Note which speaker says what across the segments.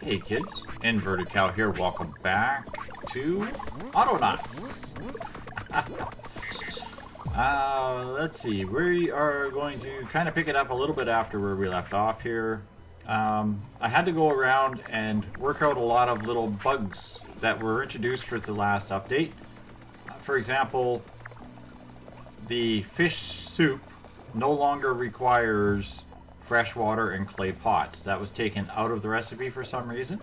Speaker 1: Hey kids, Inverted Cow here, welcome back to Autonauts. Let's see, we are going to kind of pick it up a little bit after where we left off here. I had to go around and work out a lot of little bugs that were introduced with the last update. For example, the fish soup no longer requires fresh water and clay pots. That was taken out of the recipe for some reason.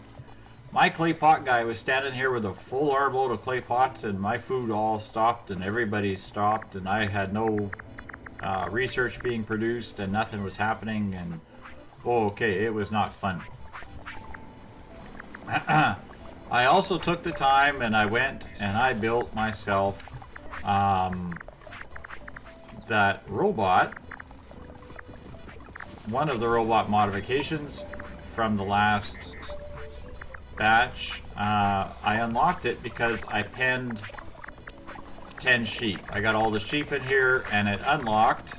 Speaker 1: My clay pot guy was standing here with a full armload of clay pots, and my food all stopped and everybody stopped, and I had no research being produced and nothing was happening, and okay, it was not fun. I also took the time and I went and I built myself that robot, one of the robot modifications from the last batch. I unlocked it because I penned 10 sheep. I got all the sheep in here and it unlocked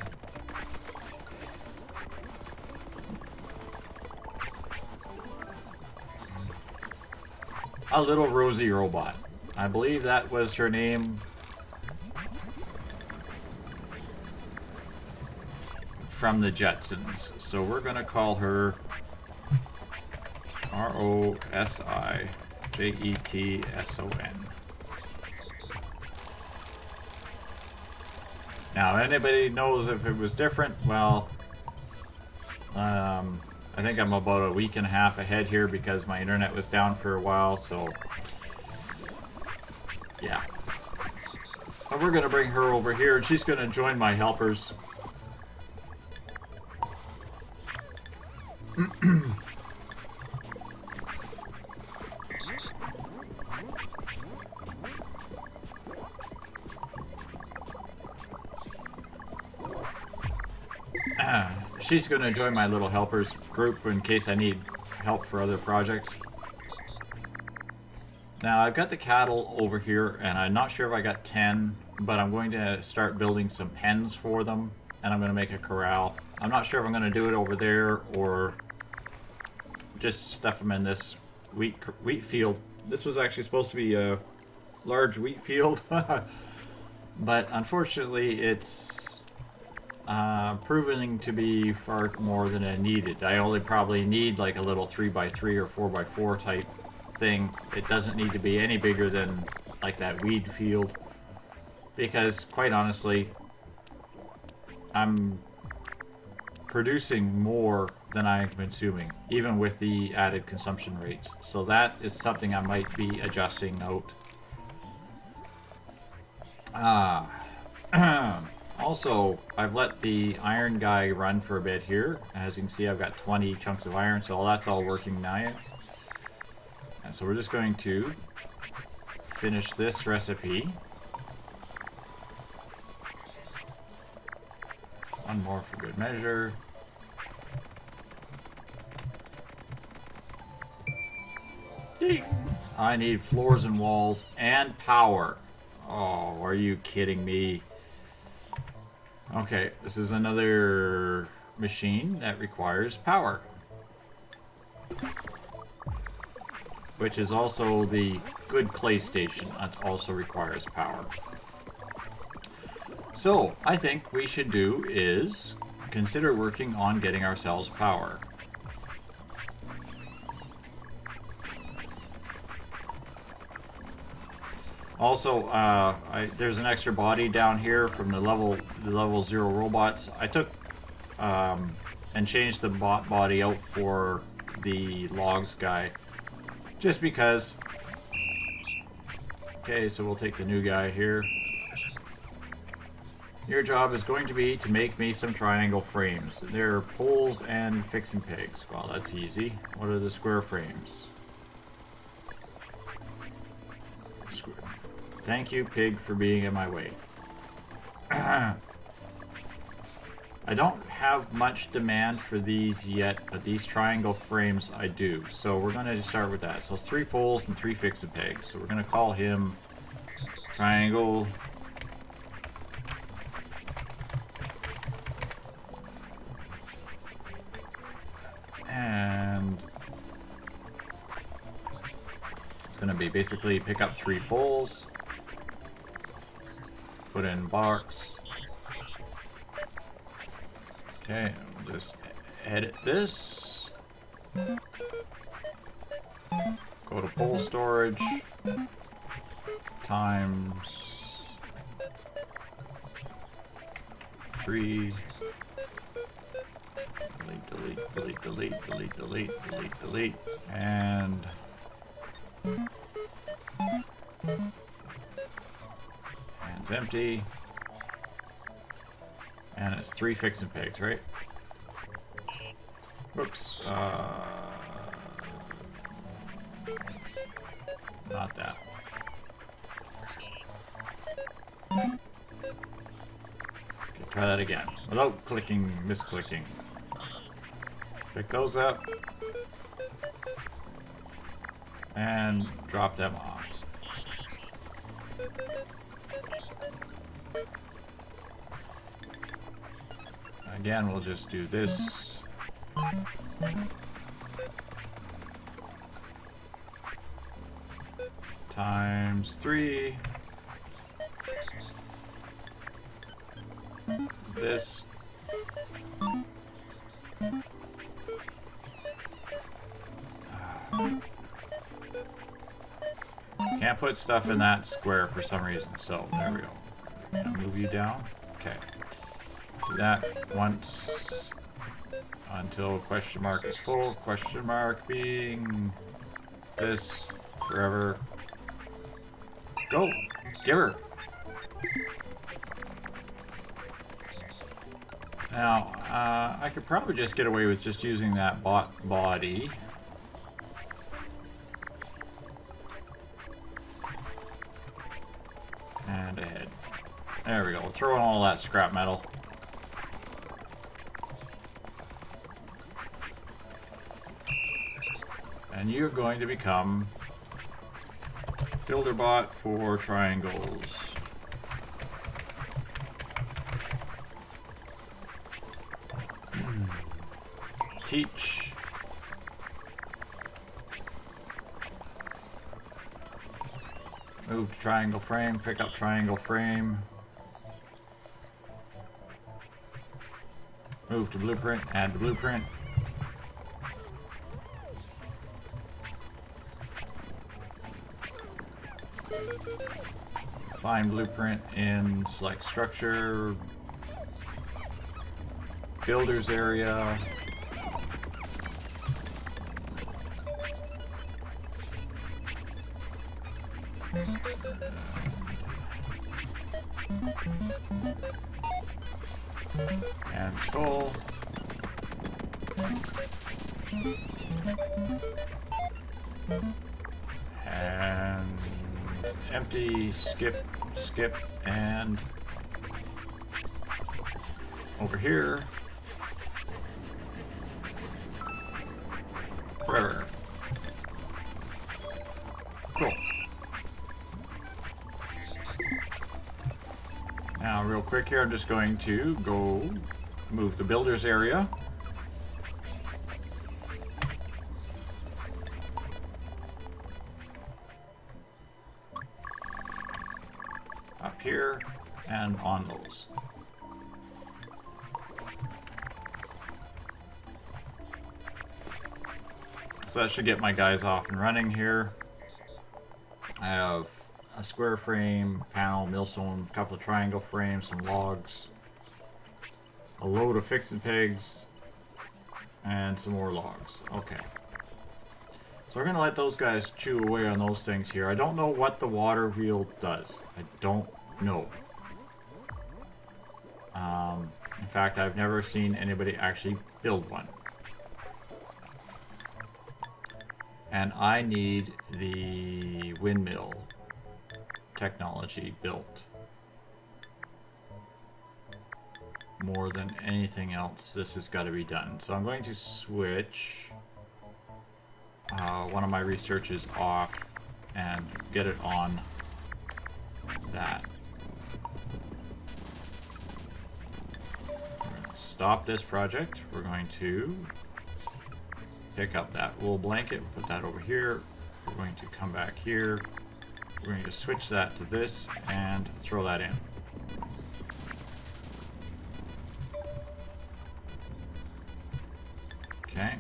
Speaker 1: a little Rosi robot. I believe that was her name. From the Jetsons. So we're gonna call her Rosijetson. Now, anybody knows if it was different? Well, I think I'm about a week and a half ahead here because my internet was down for a while, so yeah. But we're gonna bring her over here and she's gonna join my helpers. She's going to join my little helpers group in case I need help for other projects. Now I've got the cattle over here and I'm not sure if I got 10, but I'm going to start building some pens for them and I'm going to make a corral. I'm not sure if I'm going to do it over there or just stuff them in this wheat field. This was actually supposed to be a large wheat field, but unfortunately it's proving to be far more than I needed. I only probably need like a little 3x3 or 4x4 type thing. It doesn't need to be any bigger than like that weed field, because quite honestly I'm producing more than I'm consuming, even with the added consumption rates. So that is something I might be adjusting out. Also, I've let the iron guy run for a bit here. As you can see, I've got 20 chunks of iron, so that's all working now. And so we're just going to finish this recipe. One more for good measure. I need floors and walls and power. Oh, are you kidding me? Okay, this is another machine that requires power, which is also the good clay station that also requires power. So, I think we should do is consider working on getting ourselves power. Also, there's an extra body down here from the level 0 robots. I took and changed the body out for the logs guy, just because. Okay, so we'll take the new guy here. Your job is going to be to make me some triangle frames. They're poles and fixing pegs. Well, that's easy. What are the square frames? Thank you, pig, for being in my way. I don't have much demand for these yet, but these triangle frames I do. So we're going to start with that. So 3 poles and 3 fixing pegs. So we're going to call him Triangle. And It's going to be basically pick up 3 poles, put in box. Okay, we'll just edit this. Go to pole storage times 3. Delete, delete, delete, delete, delete, delete, delete, and it's empty. And it's 3 fixin' pigs, right? Whoops. Not that. Okay, try that again without clicking, misclicking. Pick those up and drop them off. Again, we'll just do this. Times 3. This. Can't put stuff in that square for some reason, so there we go. Gonna move you down. Okay. Do that once until question mark is full. Question mark being this forever. Go! Give her! Now, I could probably just get away with just using that bot body. And ahead. There we go. We'll throw in all that scrap metal. And you're going to become builder bot for triangles. Teach. Move to triangle frame, pick up triangle frame. Move to blueprint, add to blueprint. Find blueprint in select structure, builders area. And it's full. And empty, skip, skip, and over here. Forever. Cool. Now, real quick here, I'm just going to go move the builders area. Up here and on those. So that should get my guys off and running here. I have a square frame, panel, millstone, a couple of triangle frames, some logs, a load of fixin' pigs, and some more logs. Okay. So we're going to let those guys chew away on those things here. I don't know what the water wheel does. I don't know. In fact, I've never seen anybody actually build one. And I need the windmill technology built. More than anything else, this has got to be done. So I'm going to switch one of my researches off and get it on that. Stop this project. We're going to pick up that wool blanket, put that over here, we're going to come back here. We're going to switch that to this and throw that in. Okay.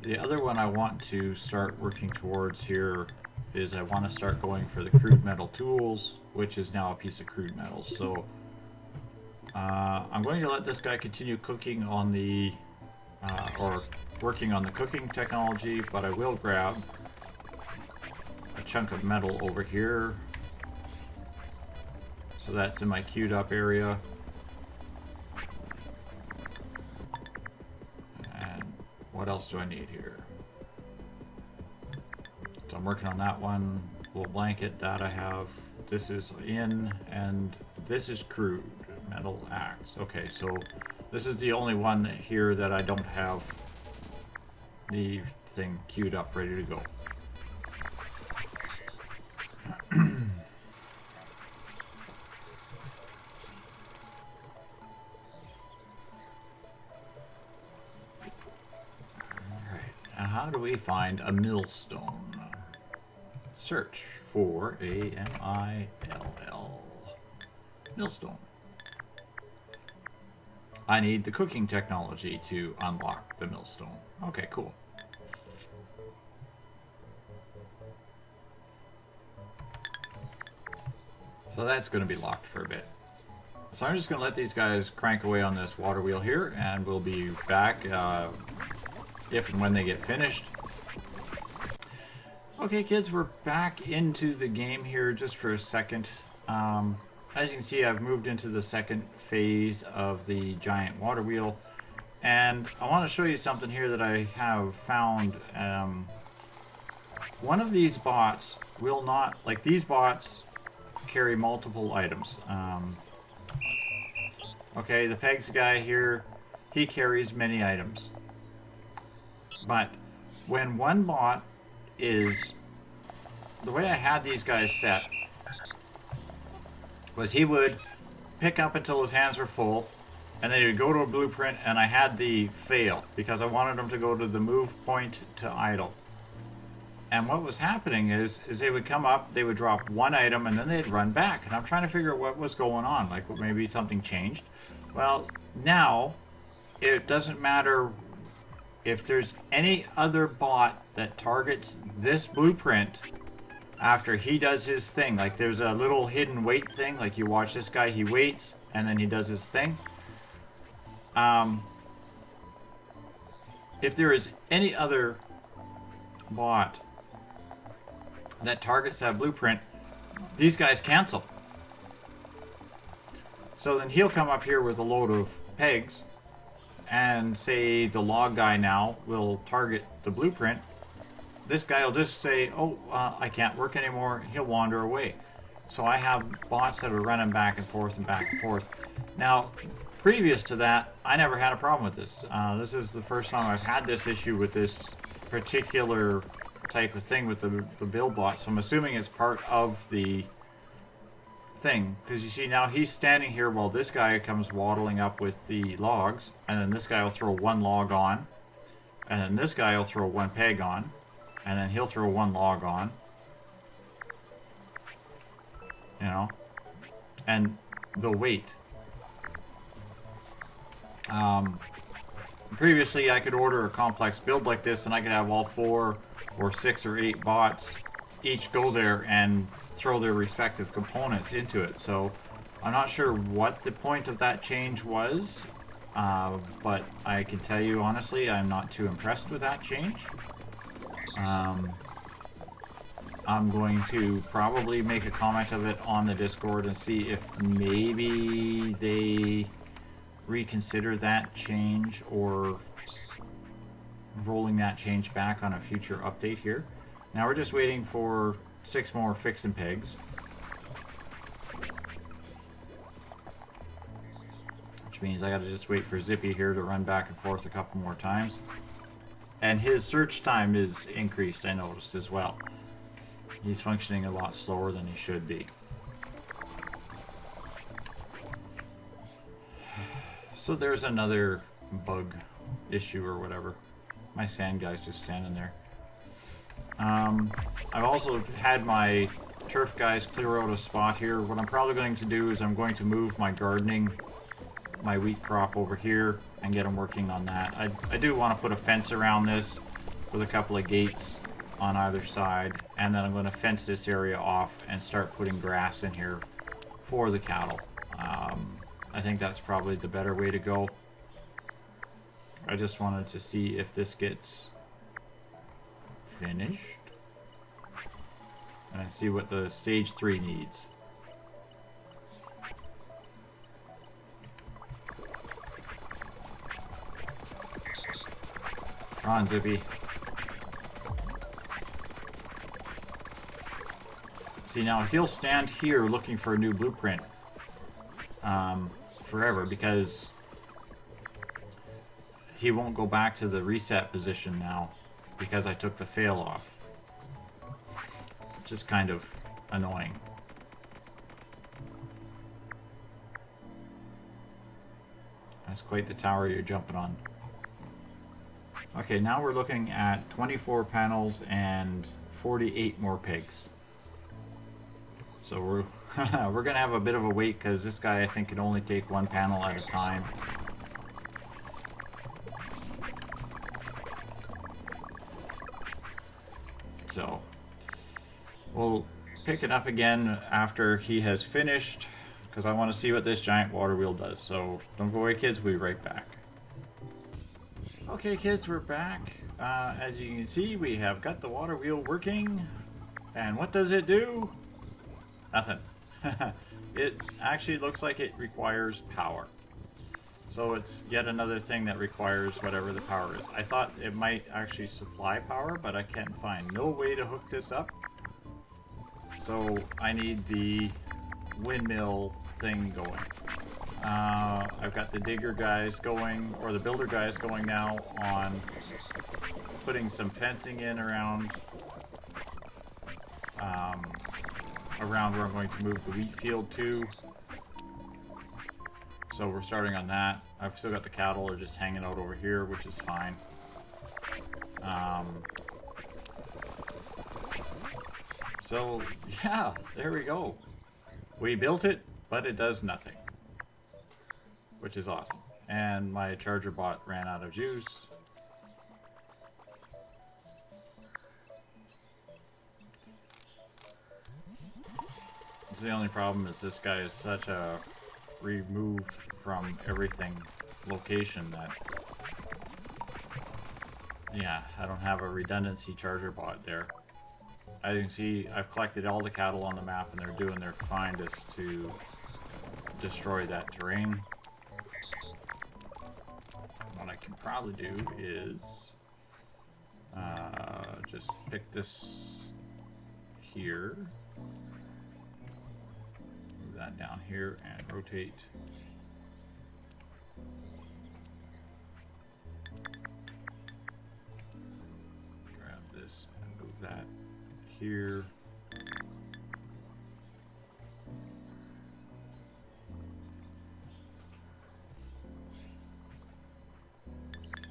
Speaker 1: The other one I want to start working towards here is I want to start going for the crude metal tools, which is now a piece of crude metal. So I'm going to let this guy continue cooking on the, or working on the cooking technology, but I will grab a chunk of metal over here. So that's in my queued up area. And what else do I need here? So I'm working on that one. Little blanket that I have. This is in, and this is crude metal axe. Okay, so this is the only one here that I don't have the thing queued up ready to go. Alright, now how do we find a millstone? Search for A-M-I-L-L. Millstone. I need the cooking technology to unlock the millstone. Okay, cool. So that's going to be locked for a bit. So I'm just going to let these guys crank away on this water wheel here, and we'll be back if and when they get finished. Okay, kids, we're back into the game here just for a second. As you can see, I've moved into the second phase of the giant water wheel, and I want to show you something here that I have found. One of these bots will not, like these bots carry multiple items. Okay, the pegs guy here, he carries many items. But when one bot is, the way I had these guys set was he would pick up until his hands were full, and then he would go to a blueprint, and I had the fail because I wanted him to go to the move point to idle. And what was happening is they would come up, they would drop one item, and then they'd run back. And I'm trying to figure out what was going on, like maybe something changed. Well, now it doesn't matter if there's any other bot that targets this blueprint after he does his thing. Like there's a little hidden wait thing, like you watch this guy, he waits and then he does his thing. If there is any other bot that targets that blueprint, these guys cancel. So then he'll come up here with a load of pegs, and say the log guy now will target the blueprint. This guy will just say, oh, I can't work anymore. He'll wander away. So I have bots that are running back and forth and back and forth. Now, previous to that, I never had a problem with this. This is the first time I've had this issue with this particular type of thing with the build bot. So I'm assuming it's part of the thing. Because you see now he's standing here while this guy comes waddling up with the logs. And then this guy will throw one log on. And then this guy will throw one peg on. And then he'll throw one log on. You know? And the weight. Previously I could order a complex build like this and I could have all 4 or 6 or 8 bots each go there and throw their respective components into it. So I'm not sure what the point of that change was, but I can tell you honestly I'm not too impressed with that change. I'm going to probably make a comment of it on the Discord and see if maybe they reconsider that change or rolling that change back on a future update here. Now we're just waiting for 6 more fixin' pegs. Which means I gotta just wait for Zippy here to run back and forth a couple more times. And his search time is increased, I noticed as well. He's functioning a lot slower than he should be. So there's another bug issue or whatever. My sand guy's just standing there. I've also had my turf guys clear out a spot here. What I'm probably going to do is I'm going to move my gardening, my wheat crop over here and get them working on that. I do want to put a fence around this with a couple of gates on either side, and then I'm going to fence this area off and start putting grass in here for the cattle. I think that's probably the better way to go. I just wanted to see if this gets finished and see what the stage 3 needs. Come on, Zippy. See, now he'll stand here looking for a new blueprint forever, because he won't go back to the reset position now because I took the fail off. Which is kind of annoying. That's quite the tower you're jumping on. Okay, now we're looking at 24 panels and 48 more pigs. So we're we're gonna have a bit of a wait because this guy I think can only take one panel at a time. So we'll pick it up again after he has finished, because I want to see what this giant water wheel does. So don't go away, kids. We'll be right back. Okay, kids, we're back. As you can see, we have got the water wheel working. And what does it do? Nothing. It actually looks like it requires power. So it's yet another thing that requires whatever the power is. I thought it might actually supply power, but I can't find no way to hook this up. So I need the windmill thing going. I've got the digger guys going, or the builder guys going now on putting some fencing in around around where I'm going to move the wheat field to. So we're starting on that. I've still got the cattle are just hanging out over here, which is fine. So yeah, there we go. We built it, but it does nothing, which is awesome. And my charger bot ran out of juice. The only problem is this guy is such a removed from everything location that, yeah, I don't have a redundancy charger bot there. As you can see, I've collected all the cattle on the map and they're doing their finest to destroy that terrain. What I can probably do is just pick this here. That down here and rotate. Grab this and move that here.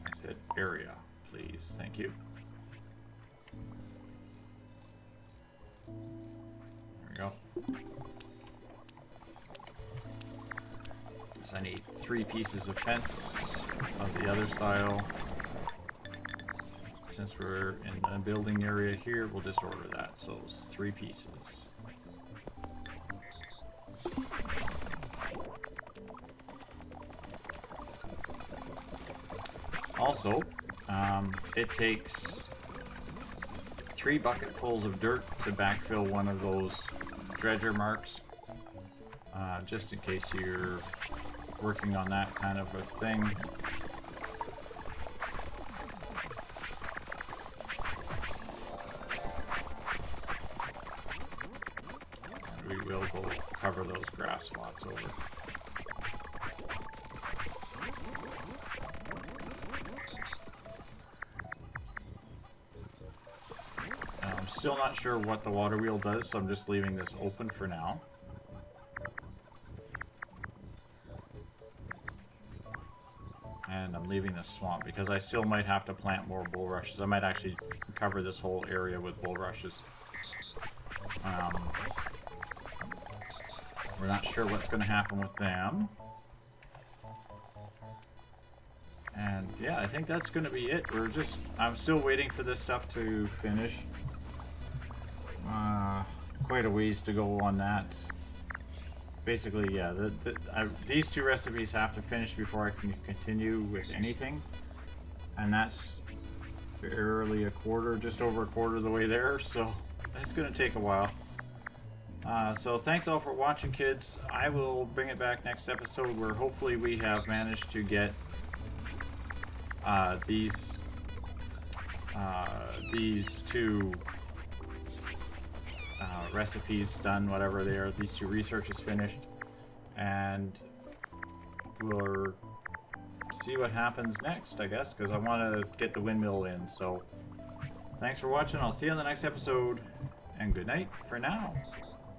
Speaker 1: I said area, please. Thank you. There we go. I need 3 pieces of fence of the other style. Since we're in the building area here, we'll just order that. So it's 3 pieces. Also, it takes 3 bucketfuls of dirt to backfill one of those dredger marks. Just in case you're working on that kind of a thing. And we will go cover those grass spots over. I'm still not sure what the water wheel does, so I'm just leaving this open for now. And I'm leaving this swamp, because I still might have to plant more bulrushes. I might actually cover this whole area with bulrushes. We're not sure what's going to happen with them. And yeah, I think that's going to be it. I'm still waiting for this stuff to finish. Quite a ways to go on that. Basically, yeah, these two recipes have to finish before I can continue with anything. And that's barely just over a quarter of the way there, so it's going to take a while. So thanks all for watching, kids. I will bring it back next episode where hopefully we have managed to get these two recipes done, whatever they are. These two researches finished, and we'll see what happens next, I guess, because I want to get the windmill in. So thanks for watching. I'll see you on the next episode, and good night for now.